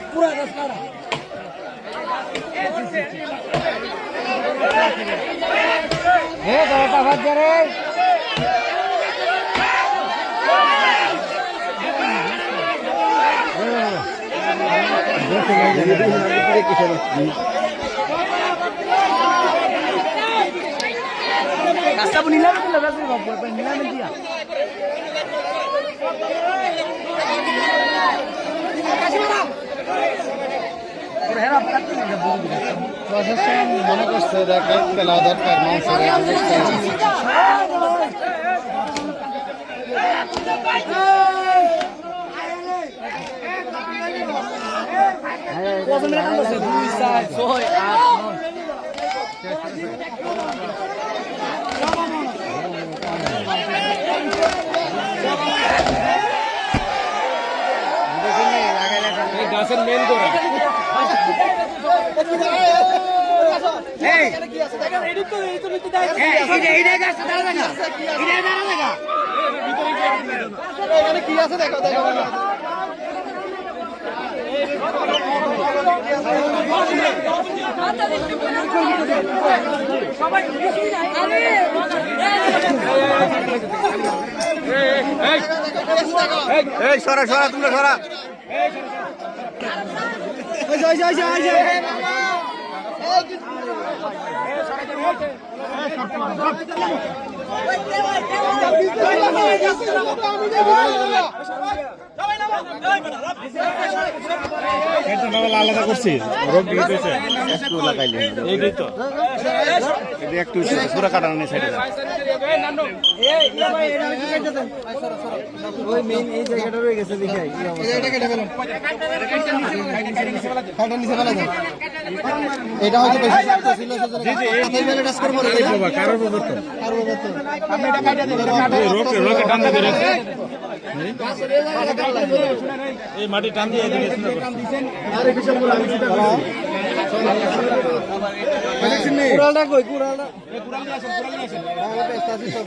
पूरा रास्ता रास्ता पर नीला में लगा से नीला में दिया প্রশাসন মনে করছে খেলা দরকার গাছের মেন গোড়া কি আছে দেখো দেখো সরা সরা তোমরা সরা আলাদা করছি একটু লাগাইলে এইটাই তো একটু পুরো কাটানো নেই সাইডে ওই মেইন এই জায়গাটা রয়ে গেছে দেখি এটা হয়তো বেশি শক্ত ছিল জি জি টাচ করব না কারোর উপর তো আপনি এটা কাটা দেন রোকে টান দিয়ে এই মাটি টান দিয়ে এদিকে টান দিবেন আরে বিশাল পুরো আমি সেটা কুড়ালটা কই কুড়ালটা এই কুড়াল নিয়ে আসেন কুড়াল নিয়ে আসেন আমরা ব্যস্ত আছি সব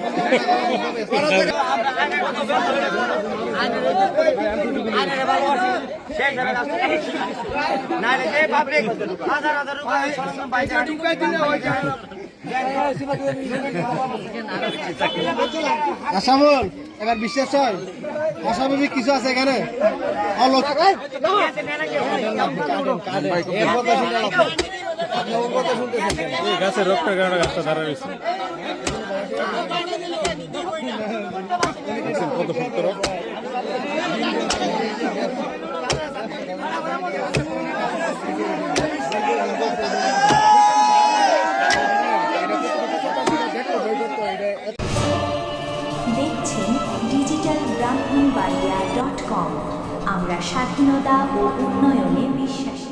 আরে ভালো আছি শেষ ধরে না রে যে পাবলিক হাজার হাজার রুপে সরঞ্জাম বাইরে ঢুকাই দিলে হয়ে যায় আসামল এবার বিশ্বাস হয় অস্বাভাবিক কিছু আছে এখানে গাছের রোগটা কারণে গাছটা ধরা রয়েছে কত ফুট রোগ দেখছেন ডিজিটাল ব্রাহ্মণবাড়িয়া.com। আমরা স্বাধীনতা ও উন্নয়নে বিশ্বাসী।